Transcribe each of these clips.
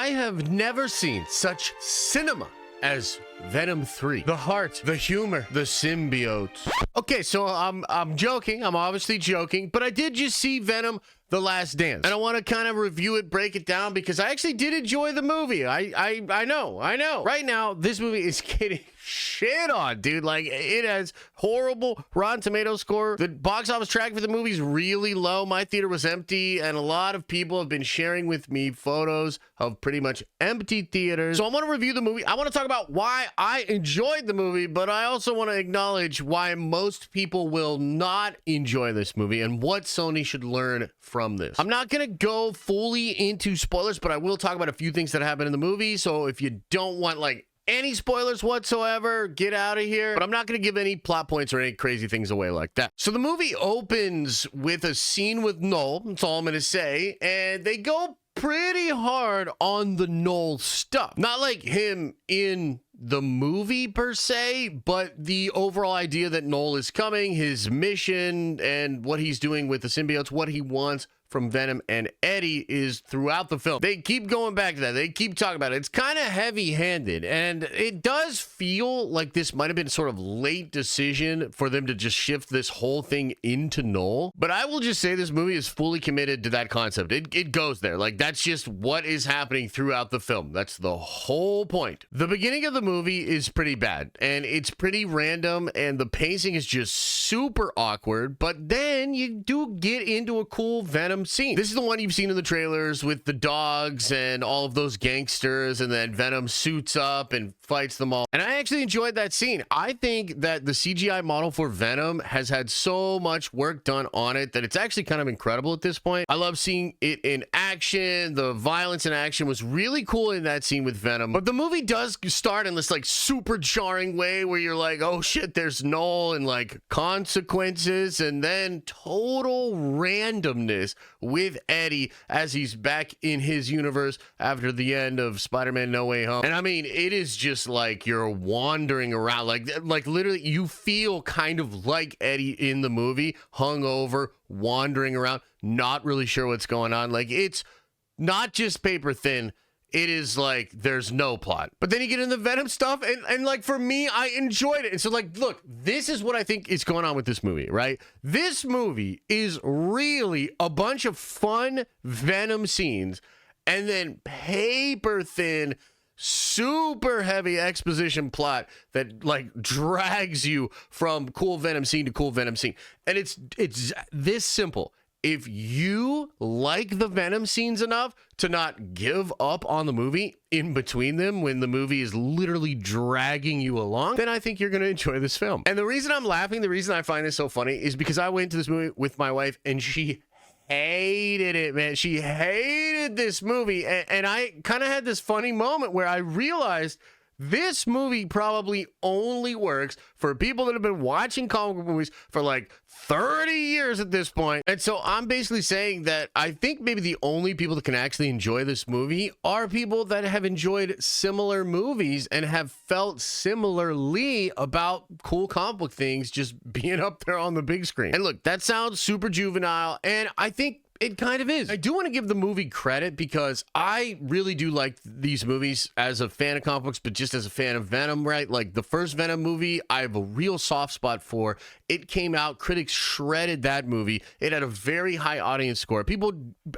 I have never seen such cinema as Venom 3. The heart, the humor, the symbiote. Okay, so I'm joking. I'm obviously joking, but I did just see Venom The Last Dance. And I want to kind of review it, break it down, because I actually did enjoy the movie. I know. Right now, this movie is getting shit on, dude. Like, it has horrible Rotten Tomatoes score. The box office track for the movie is really low. My theater was empty, and a lot of people have been sharing with me photos of pretty much empty theaters. So I want to review the movie. I want to talk about why I enjoyed the movie, but I also want to acknowledge why most people will not enjoy this movie and what Sony should learn from this. I'm not going to go fully into spoilers, but I will talk about a few things that happen in the movie. So if you don't want, like, any spoilers whatsoever, get out of here. But I'm not going to give any plot points or any crazy things away like that. So the movie opens with a scene with Noel. That's all I'm going to say. And they go pretty hard on the Noel stuff. Not like him in the movie per se, but the overall idea that Noel is coming, his mission, and what he's doing with the symbiotes, what he wants from Venom and Eddie is throughout the film. They keep going back to that. They keep talking about it. It's kind of heavy-handed, and it does feel like this might have been sort of late decision for them to just shift this whole thing into Noel. But I will just say this movie is fully committed to that concept. It goes there. Like, that's just what is happening throughout the film. That's the whole point. The beginning of the movie is pretty bad, and it's pretty random, and the pacing is just super awkward, but then you do get into a cool Venom scene. This is the one you've seen in the trailers with the dogs and all of those gangsters, and then Venom suits up and fights them all. And I actually enjoyed that scene. I think that the CGI model for Venom has had so much work done on it that it's actually kind of incredible at this point. I love seeing it in action. The violence in action was really cool in that scene with Venom. But the movie does start in this like super jarring way where you're like, oh shit, there's Noel and like consequences, and then total randomness with Eddie as he's back in his universe after the end of Spider-Man No Way Home. And I mean, it is just like you're wandering around, like literally you feel kind of like Eddie in the movie, hungover, wandering around, not really sure what's going on. Like, it's not just paper thin. It is like there's no plot. But then you get in the Venom stuff, and like for me, I enjoyed it. And so like, look, this is what I think is going on with this movie, right? This movie is really a bunch of fun Venom scenes and then paper thin, super heavy exposition plot that like drags you from cool Venom scene to cool Venom scene. And it's this simple. If you like the Venom scenes enough to not give up on the movie in between them when the movie is literally dragging you along, then I think you're going to enjoy this film. And the reason I'm laughing, the reason I find this so funny is because I went to this movie with my wife and she hated it, man. She hated this movie. And I kind of had this funny moment where I realized this movie probably only works for people that have been watching comic book movies for like 30 years at this point. And so I'm basically saying that I think maybe the only people that can actually enjoy this movie are people that have enjoyed similar movies and have felt similarly about cool comic book things just being up there on the big screen. And look, that sounds super juvenile, and I think it kind of is. I do want to give the movie credit because I really do like these movies as a fan of comic books, but just as a fan of Venom, right? Like the first Venom movie, I have a real soft spot for. It came out, critics shredded that movie. It had a very high audience score. People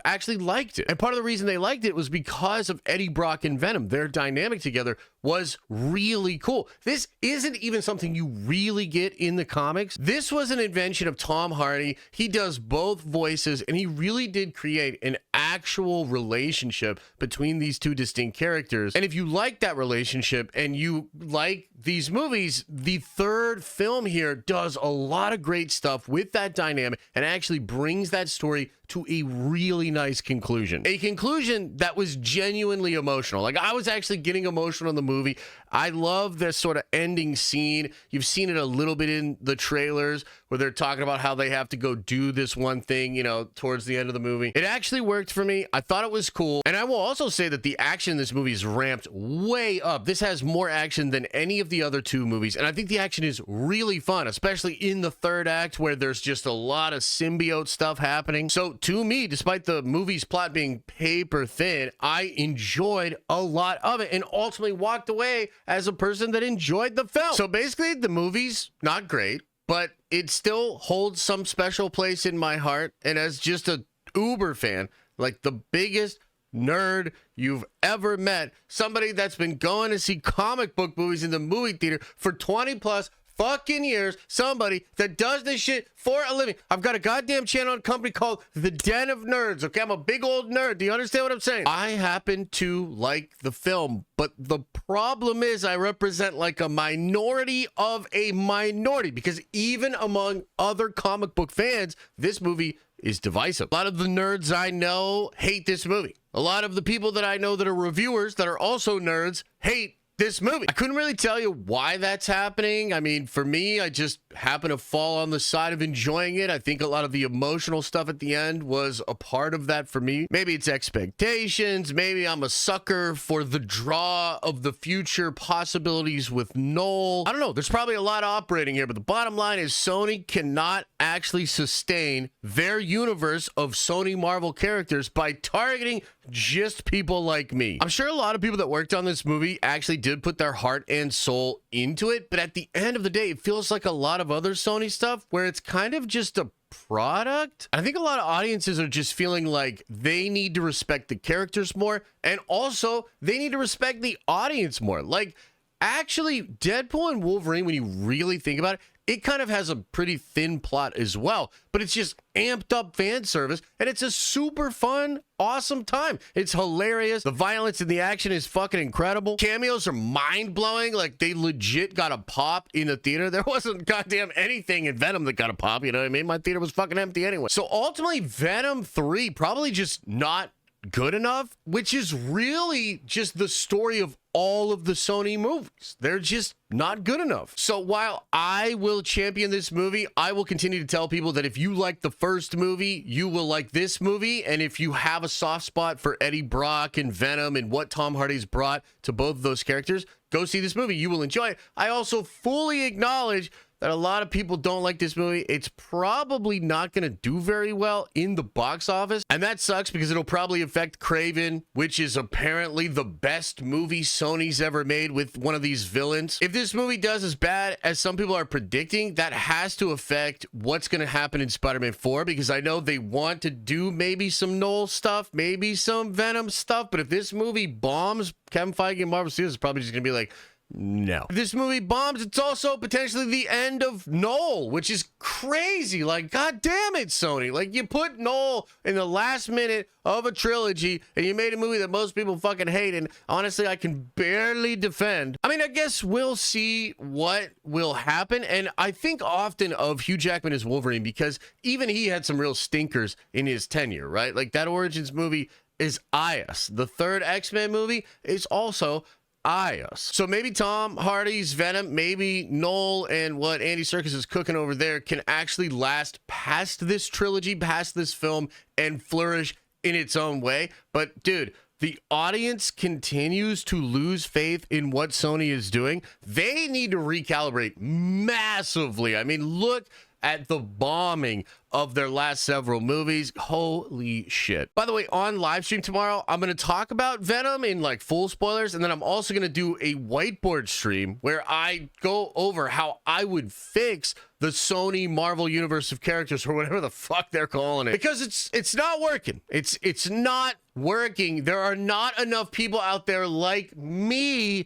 actually liked it. And part of the reason they liked it was because of Eddie Brock and Venom. Their dynamic together was really cool. This isn't even something you really get in the comics. This was an invention of Tom Hardy. He does both voices, and he really did create an actual relationship between these two distinct characters. And if you like that relationship and you like these movies, the third film here does a lot of great stuff with that dynamic and actually brings that story to a really nice conclusion. A conclusion that was genuinely emotional. Like, I was actually getting emotional in the movie. I love this sort of ending scene. You've seen it a little bit in the trailers where they're talking about how they have to go do this one thing, you know, towards the the end of the movie. It actually worked for me. I thought it was cool. And I will also say that the action in this movie is ramped way up. This has more action than any of the other two movies. And I think the action is really fun, especially in the third act where there's just a lot of symbiote stuff happening. So to me, despite the movie's plot being paper thin, I enjoyed a lot of it and ultimately walked away as a person that enjoyed the film. So basically, the movie's not great, but it still holds some special place in my heart. And as just a uber fan, like the biggest nerd you've ever met, somebody that's been going to see comic book movies in the movie theater for 20 plus fucking years, somebody that does this shit for a living. I've got a goddamn channel and company called The Den of Nerds, okay? I'm a big old nerd. Do you understand what I'm saying? I happen to like the film, but the problem is I represent like a minority of a minority, because even among other comic book fans, this movie is divisive. A lot of the nerds I know hate this movie. A lot of the people that I know that are reviewers that are also nerds hate this movie. I couldn't really tell you why that's happening. I mean, for me, I just happen to fall on the side of enjoying it. I think a lot of the emotional stuff at the end was a part of that for me. Maybe it's expectations. Maybe I'm a sucker for the draw of the future possibilities with Noel. I don't know. There's probably a lot operating here, but the bottom line is Sony cannot actually sustain their universe of Sony Marvel characters by targeting just people like me. I'm sure a lot of people that worked on this movie actually did put their heart and soul into it, but at the end of the day, it feels like a lot of other Sony stuff where it's kind of just a product. I think a lot of audiences are just feeling like they need to respect the characters more, and also they need to respect the audience more. Like, actually, Deadpool and Wolverine, when you really think about it, it kind of has a pretty thin plot as well, but it's just amped up fan service, and it's a super fun, awesome time. It's hilarious. The violence and the action is fucking incredible. Cameos are mind-blowing. Like, they legit got a pop in the theater. There wasn't goddamn anything in Venom that got a pop, you know what I mean? My theater was fucking empty anyway. So ultimately, Venom 3 probably just not good enough, which is really just the story of all of the Sony movies. They're just not good enough. So while I will champion this movie, I will continue to tell people that if you like the first movie, you will like this movie. And if you have a soft spot for Eddie Brock and Venom and what Tom Hardy's brought to both of those characters, go see this movie. You will enjoy it. I also fully acknowledge that a lot of people don't like this movie. It's probably not going to do very well in the box office. And that sucks because it'll probably affect Kraven, which is apparently the best movie Sony's ever made with one of these villains. If this movie does as bad as some people are predicting, that has to affect what's going to happen in Spider-Man 4, because I know they want to do maybe some Noel stuff, maybe some Venom stuff. But if this movie bombs, Kevin Feige and Marvel Studios is probably just going to be like, no. If this movie bombs, it's also potentially the end of Noel, which is crazy. Like, god damn it, Sony. Like, you put Noel in the last minute of a trilogy and you made a movie that most people fucking hate, and honestly, I can barely defend. I mean, I guess we'll see what will happen, and I think often of Hugh Jackman as Wolverine because even he had some real stinkers in his tenure, right? Like, that Origins movie is IS. The third X-Men movie is also IS. So maybe Tom Hardy's Venom, maybe Noel and what Andy Serkis is cooking over there can actually last past this trilogy, past this film, and flourish in its own way. But dude, the audience continues to lose faith in what Sony is doing. They need to recalibrate massively. I mean, look at the bombing of their last several movies. Holy shit. By the way, on live stream tomorrow, I'm going to talk about Venom in like full spoilers, and then I'm also going to do a whiteboard stream where I go over how I would fix the Sony Marvel universe of characters, or whatever the fuck they're calling it, because it's not working. It's not working. There are not enough people out there like me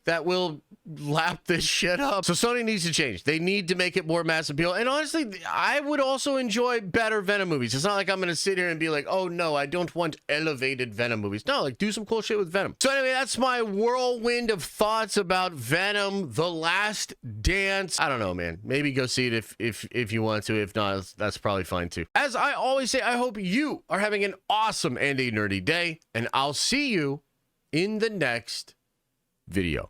that will lap this shit up. So Sony needs to change. They need to make it more mass appeal. And honestly, I would also enjoy better Venom movies. It's not like I'm going to sit here and be like, oh no, I don't want elevated Venom movies. No, like, do some cool shit with Venom. So anyway, that's my whirlwind of thoughts about Venom The Last Dance. I don't know, man. Maybe go see it if you want to. If not, that's probably fine too. As I always say, I hope you are having an awesome and a nerdy day, and I'll see you in the next video.